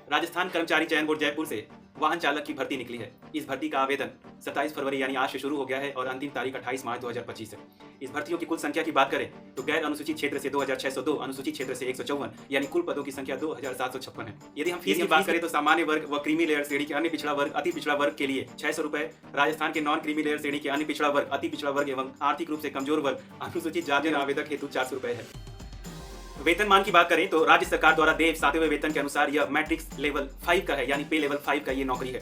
राजस्थान कर्मचारी चयन बोर्ड जयपुर से वाहन चालक की भर्ती निकली है। इस भर्ती का आवेदन 27 फरवरी यानी आज से शुरू हो गया है और अंतिम तारीख 28 मार्च 2025 है। इस भर्तियों की कुल संख्या की बात करें तो गैर अनुसूचित क्षेत्र से 2602, अनुसूचित क्षेत्र से 154 यानी कुल पदों की संख्या 2756 है। यदि हम फीस की बात करें तो सामान्य वर्ग व क्रीमी लेयर श्रेणी के अन्य पिछड़ा वर्ग, अति पिछड़ा वर्ग के लिए 600 रुपए, राजस्थान के नॉन क्रीमी लेयर श्रेणी के अन्य पिछड़ा वर्ग, अति पिछड़ा वर्ग एवं आर्थिक रूप से कमजोर वर्ग अनुसूचित जाति आवेदक हेतु 400 रुपए है। वेतनमान की बात करें तो राज्य सरकार द्वारा देय 7वें वेतन के अनुसार यह मैट्रिक्स लेवल 5 का है, यानी पे लेवल 5 का ये नौकरी है।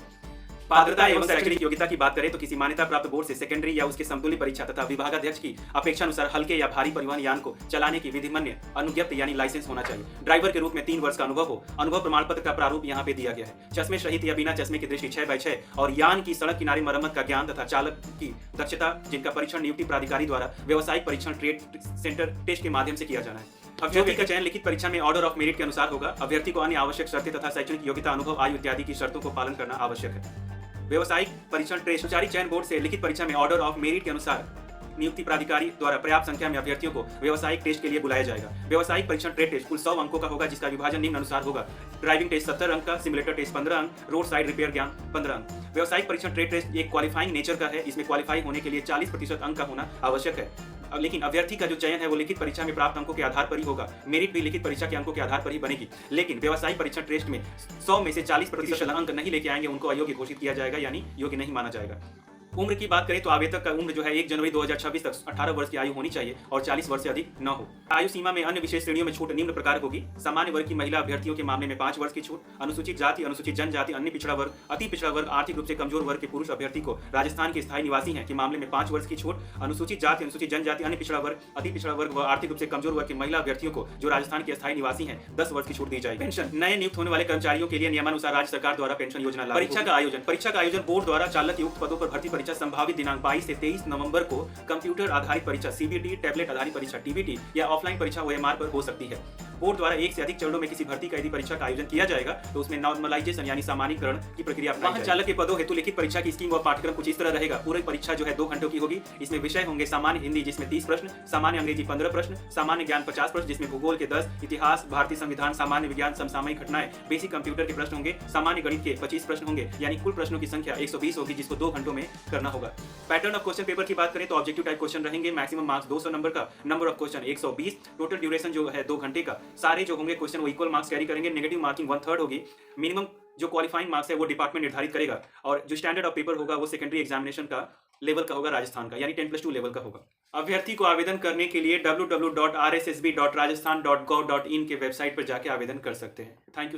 पात्रता एवं शैक्षणिक योग्यता की बात करें तो किसी मान्यता प्राप्त बोर्ड से सेकेंडरी या उसके समतुल्य परीक्षा तथा विभागाध्यक्ष की अपेक्षा अनुसार हल्के या भारी परिवहन यान को चलाने की विधिमान्य अनुज्ञप्त यानी लाइसेंस होना चाहिए। ड्राइवर के रूप में 3 वर्ष का अनुभव हो। अनुभव प्रमाण पत्र का प्रारूप यहाँ पे दिया गया है। चश्मे सहित या बिना चश्मे की दृष्टि 6/6 और यान की सड़क किनारे मरम्मत का ज्ञान तथा चालक की दक्षता, जिनका परीक्षण नियुक्ति प्राधिकारी द्वारा व्यावसायिक परीक्षण ट्रेड सेंटर टेस्ट के माध्यम से किया जाना है। अभ्यर्थी का चयन लिखित परीक्षा में ऑर्डर ऑफ मेरिट के अनुसार होगा। अभ्यर्थी को अन्य आवश्यक शर्तें तथा शैक्षणिक योग्यता, अनुभव, आयु इत्यादि की शर्तों को पालन करना आवश्यक है। व्यावसायिक परीक्षण टेस्ट कर्मचारी चयन बोर्ड से लिखित परीक्षा में ऑर्डर ऑफ मेरिट के अनुसार नियुक्ति प्राधिकारी द्वारा पर्याप्त संख्या में अभ्यर्थियों को व्यावसायिक टेस्ट के लिए बुलाया जाएगा। व्यावसायिक परीक्षण ट्रेड टेस्ट कुल 100 अंकों का होगा, जिसका विभाजन निम्न अनुसार होगा। ड्राइविंग टेस्ट 70 अंक का, सिमुलेटर टेस्ट 15 अंक, रोड साइड रिपेयर ज्ञान 15 अंक। व्यावसायिक परीक्षण ट्रेड टेस्ट एक क्वालिफाइंग नेचर का है। इसमें क्वालिफाई होने के लिए 40% अंक का होना आवश्यक है। लेकिन अभ्यर्थी का जो चयन है वो लिखित परीक्षा में प्राप्त अंकों के आधार पर ही होगा। मेरिट भी लिखित परीक्षा के अंकों के आधार पर ही बनेगी। लेकिन व्यावसायिक परीक्षण टेस्ट में 100 में से 40% अंक नहीं लेके आएंगे, उनको अयोग्य घोषित किया जाएगा, यानी योग्य नहीं माना जाएगा। उम्र की बात करें तो आवेदक का उम्र जो है 1 जनवरी 2026 तक 18 वर्ष की आयु होनी चाहिए और 40 वर्ष से अधिक न हो। आयु सीमा में अन्य विशेष श्रेणियों में छूट निम्न प्रकार होगी। सामान्य वर्ग की महिला अभ्यर्थियों के मामले में 5 वर्ष की छूट। अनुसूचित जाति, अनुसूचित जनजाति, अन्य पिछड़ा वर्ग, अति पिछड़ा वर्ग, आर्थिक रूप से कमजोर वर्ग के पुरुष अभ्यर्थी को राजस्थान के स्थायी निवासी हैं के मामले में 5 वर्ष की छूट। अनुसूचित जाति, अनुसूचित जनजाति, अन्य पिछड़ा वर्ग, अति पिछड़ा वर्ग व आर्थिक रूप से कमजोर वर्ग के महिला अभ्यर्थियों को जो राजस्थान के स्थायी निवासी हैं 10 वर्ष की छूट दी जाएगी। पेंशन नए नियुक्त होने वाले कर्मचारियों के लिए नियमानुसार राज्य सरकार द्वारा पेंशन योजना लागू। परीक्षा का आयोजन बोर्ड द्वारा चालक युक्त पदों पर भर्ती परीक्षा संभावित दिनांक 22 से 23 नवंबर को कंप्यूटर आधारित परीक्षा सीबीटी, टैबलेट आधारित परीक्षा टीबीटी या ऑफलाइन परीक्षा ओएमआर पर हो सकती है। बोर्ड द्वारा एक से अधिक चरणों में किसी भर्ती का यदि परीक्षा का आयोजन किया जाएगा तो उसमें नॉर्मलाइजेशन यानी सामान्यीकरण की प्रक्रिया अपनाई जाएगी। वाहन चालक के पदों हेतु लिखित परीक्षा की स्कीम व पाठ्यक्रम कुछ इस तरह रहेगा। पूरी परीक्षा जो है 2 घंटों की होगी। इसमें विषय होंगे सामान्य हिंदी जिसमें 30 प्रश्न, सामान्य अंग्रेजी 15 प्रश्न, सामान्य ज्ञान 50 प्रश्न जिसमें भूगोल के 10, इतिहास, भारतीय संविधान, सामान्य विज्ञान, समसामयिक घटनाएं, बेसिक कंप्यूटर के प्रश्न होंगे, सामान्य गणित के 25 प्रश्न होंगे, यानी कुल प्रश्नों की संख्या 120 होगी, जिसको 2 घंटों में करना होगा। पैटर्न ऑफ क्वेश्चन पेपर की बात करें तो ऑब्जेक्टिव टाइप क्वेश्चन रहेंगे। मैक्सिमम मार्क्स 200 नंबर का, number of question 120, total duration जो है 2 घंटे का। सारे जो होंगे क्वेश्चन वो इक्वल मार्क्स कैरी करेंगे। नेगेटिव मार्किंग 1/3 होगी। मिनिमम जो क्वालिफाइंग मार्क्स है वो डिपार्टमेंट निर्धारित करेगा और जो स्टैंडर्ड ऑफ पेपर होगा वो सेकेंडरी एग्जामिनेशन का लेवल का होगा, राजस्थान का, यानी 10+2 लेवल का होगा। अभ्यर्थी को आवेदन करने के लिए www.rssb.rajasthan.gov.in के वेबसाइट पर जाके आवेदन कर सकते हैं। Thank you.